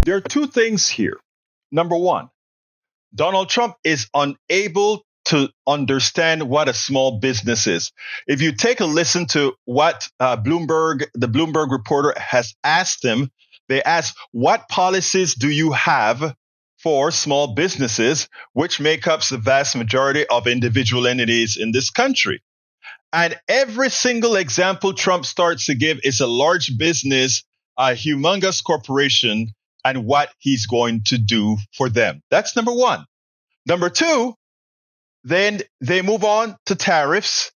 There are two things here. Number one, Donald Trump is unable to understand what a small business is. If you take a listen to what the Bloomberg reporter has asked him, they ask, what policies do you have for small businesses, which make up the vast majority of individual entities in this country? And every single example Trump starts to give is a large business, a humongous corporation, and what he's going to do for them. That's number one. Number two, then they move on to tariffs,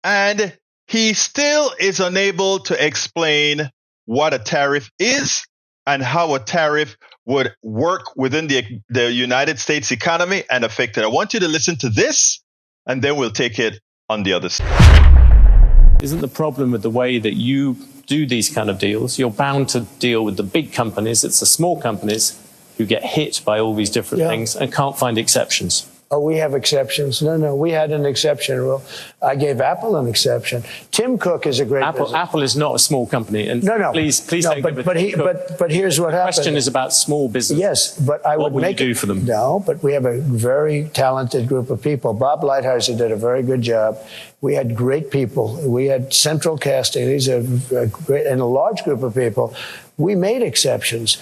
and he still is unable to explain what a tariff is and how a tariff would work within the United States economy and affect it. I want you to listen to this, and then we'll take it on the other side. Isn't the problem with the way that you do these kind of deals? You're bound to deal with the big companies. It's the small companies who get hit by all these different things and can't find exceptions. Oh, we have exceptions. No, we had an exception rule. I gave Apple an exception. Tim Cook is a great business. Apple is not a small company. And no. Please don't give it. But here's what happened. The question is about small business. Yes, but I would make it. What will you do for them? No, but we have a very talented group of people. Bob Lighthizer did a very good job. We had great people. We had central casting. These are great, and a large group of people. We made exceptions.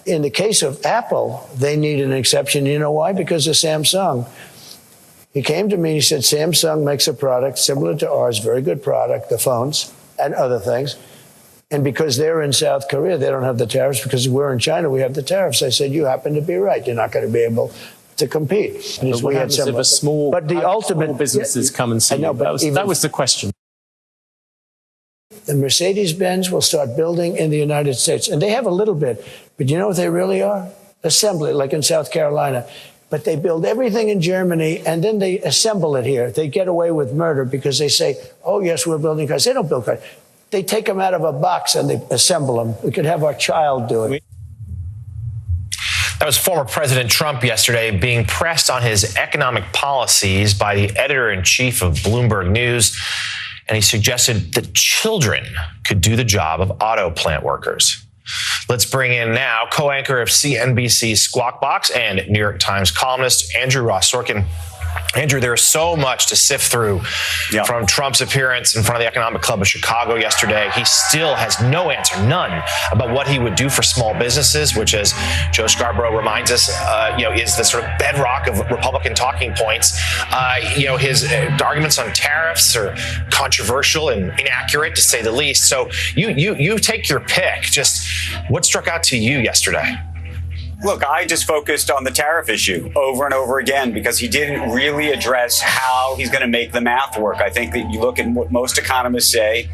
In the case of Apple, they needed an exception. You know why? Because of Samsung. He came to me and he said, Samsung makes a product similar to ours, very good product, the phones and other things. And because they're in South Korea, they don't have the tariffs. Because we're in China, we have the tariffs. I said, you happen to be right. You're not going to be able to compete. But what happens if a small businesses come and see you? That was the question. The Mercedes-Benz will start building in the United States. And they have a little bit. But you know what they really are? Assembly, like in South Carolina. But they build everything in Germany, and then they assemble it here. They get away with murder because they say, oh, yes, we're building cars. They don't build cars. They take them out of a box and they assemble them. We could have our child do it. That was former President Trump yesterday being pressed on his economic policies by the editor-in-chief of Bloomberg News. And he suggested that children could do the job of auto plant workers. Let's bring in now co-anchor of CNBC's Squawk Box and New York Times columnist Andrew Ross Sorkin. Andrew, there is so much to sift through from Trump's appearance in front of the Economic Club of Chicago yesterday. He still has no answer, none, about what he would do for small businesses, which, as Joe Scarborough reminds us, is the sort of bedrock of Republican talking points. His arguments on tariffs are controversial and inaccurate, to say the least. So you take your pick. Just what struck out to you yesterday? Look, I just focused on the tariff issue over and over again because he didn't really address how he's going to make the math work. I think that you look at what most economists say,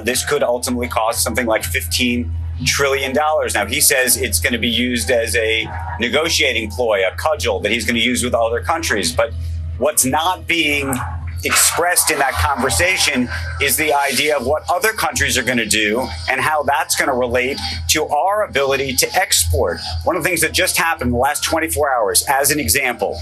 this could ultimately cost something like $15 trillion. Now, he says it's going to be used as a negotiating ploy, a cudgel that he's going to use with other countries. But what's not being expressed in that conversation is the idea of what other countries are going to do and how that's going to relate to our ability to export. One of the things that just happened in the last 24 hours, as an example,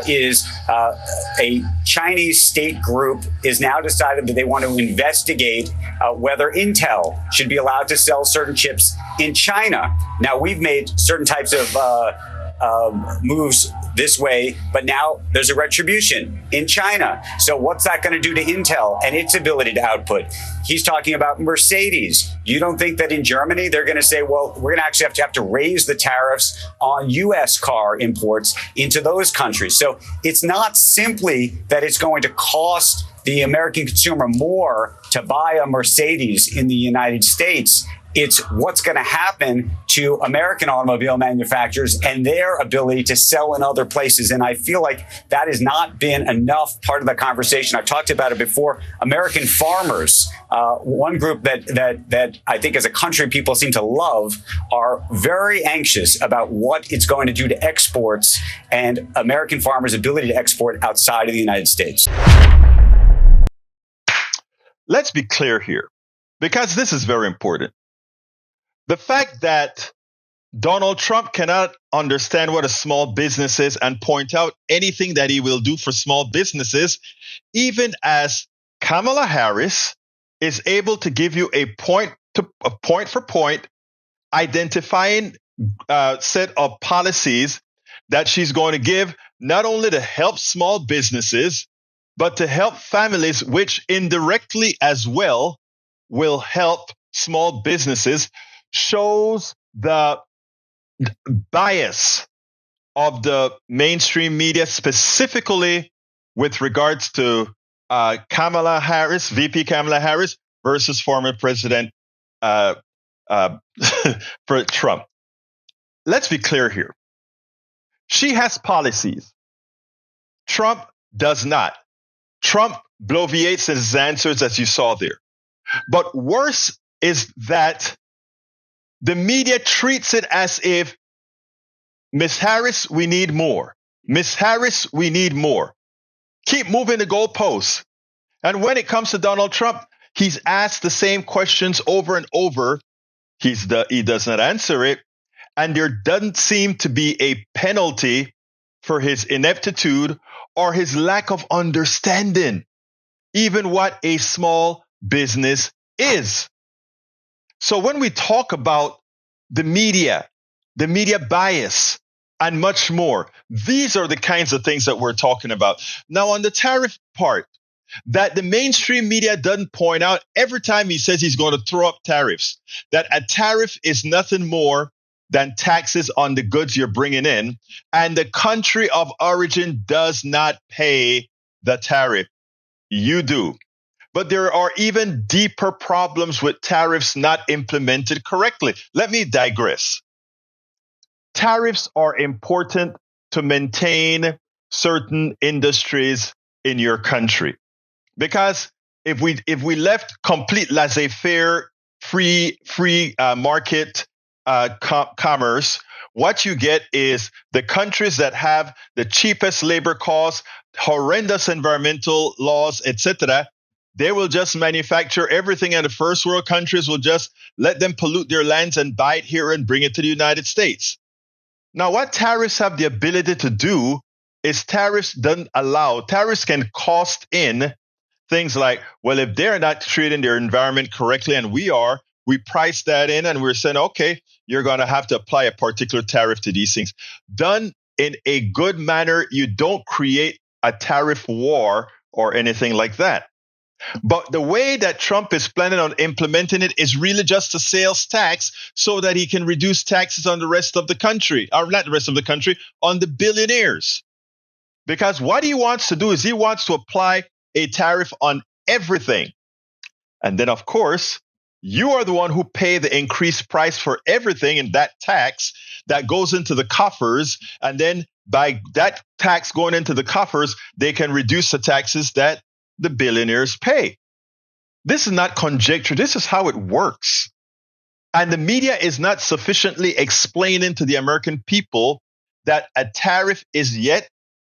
is a Chinese state group is now decided that they want to investigate whether Intel should be allowed to sell certain chips in China. Now, we've made certain types of moves this way, but now there's a retribution in China. So what's that going to do to Intel and its ability to output? He's talking about Mercedes. You don't think that in Germany they're going to say, well, we're going to actually have to raise the tariffs on U.S. car imports into those countries. So it's not simply that it's going to cost the American consumer more to buy a Mercedes in the United States. It's what's going to happen to American automobile manufacturers and their ability to sell in other places. And I feel like that has not been enough part of the conversation. I've talked about it before. American farmers, one group that I think as a country people seem to love, are very anxious about what it's going to do to exports and American farmers' ability to export outside of the United States. Let's be clear here, because this is very important. The fact that Donald Trump cannot understand what a small business is and point out anything that he will do for small businesses, even as Kamala Harris is able to give you a point for point, identifying set of policies that she's going to give, not only to help small businesses, but to help families, which indirectly as well will help small businesses, shows the bias of the mainstream media, specifically with regards to Kamala Harris, VP Kamala Harris, versus former President Trump. Let's be clear here. She has policies. Trump does not. Trump bloviates his answers, as you saw there. But worse is that the media treats it as if, Miss Harris, we need more. Miss Harris, we need more. Keep moving the goalposts. And when it comes to Donald Trump, he's asked the same questions over and over. He does not answer it. And there doesn't seem to be a penalty for his ineptitude or his lack of understanding, even what a small business is. So when we talk about the media bias, and much more, these are the kinds of things that we're talking about. Now, on the tariff part, that the mainstream media doesn't point out every time he says he's going to throw up tariffs, that a tariff is nothing more than taxes on the goods you're bringing in, and the country of origin does not pay the tariff. You do. But there are even deeper problems with tariffs not implemented correctly. Let me digress. Tariffs are important to maintain certain industries in your country. Because if we left complete laissez-faire, free market commerce, what you get is the countries that have the cheapest labor costs, horrendous environmental laws, etc. They will just manufacture everything, and the first world countries will just let them pollute their lands and buy it here and bring it to the United States. Now, what tariffs have the ability to do is tariffs can cost in things like, well, if they're not treating their environment correctly and we price that in and we're saying, okay, you're going to have to apply a particular tariff to these things. Done in a good manner, you don't create a tariff war or anything like that. But the way that Trump is planning on implementing it is really just a sales tax so that he can reduce taxes on the rest of the country, or not the rest of the country, on the billionaires. Because what he wants to do is he wants to apply a tariff on everything. And then, of course, you are the one who pay the increased price for everything in that tax that goes into the coffers. And then by that tax going into the coffers, they can reduce the taxes that the billionaires pay. This is not conjecture. This is how it works. And the media is not sufficiently explaining to the American people that a tariff is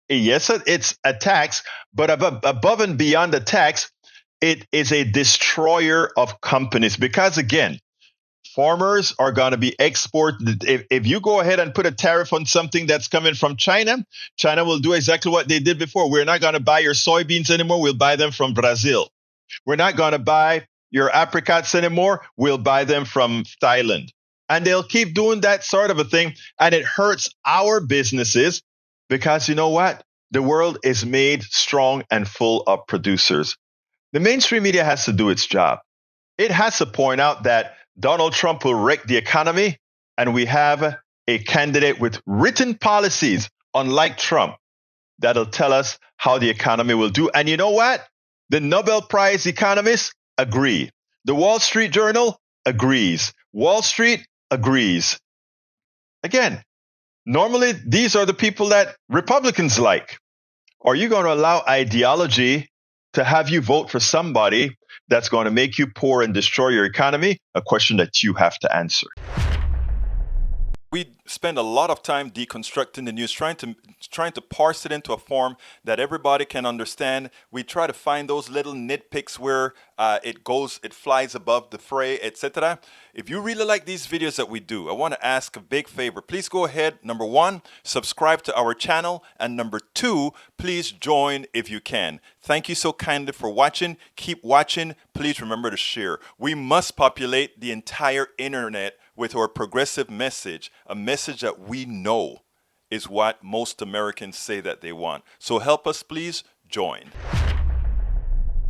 it's a tax, but above and beyond the tax, it is a destroyer of companies. Because again, farmers are going to be exported. If you go ahead and put a tariff on something that's coming from China, China will do exactly what they did before. We're not going to buy your soybeans anymore. We'll buy them from Brazil. We're not going to buy your apricots anymore. We'll buy them from Thailand. And they'll keep doing that sort of a thing. And it hurts our businesses because you know what? The world is made strong and full of producers. The mainstream media has to do its job. It has to point out that Donald Trump will wreck the economy, and we have a candidate with written policies, unlike Trump, that'll tell us how the economy will do. And you know what? The Nobel Prize economists agree. The Wall Street Journal agrees. Wall Street agrees. Again, normally these are the people that Republicans like. Are you going to allow ideology to have you vote for somebody that's going to make you poor and destroy your economy? A question that you have to answer. We spend a lot of time deconstructing the news, trying to parse it into a form that everybody can understand. We try to find those little nitpicks where it flies above the fray, etc. If you really like these videos that we do, I want to ask a big favor. Please go ahead, number one, subscribe to our channel, and number two, please join if you can. Thank you so kindly for watching. Keep watching. Please remember to share. We must populate the entire internet with our progressive message, a message that we know is what most Americans say that they want. So help us, please join.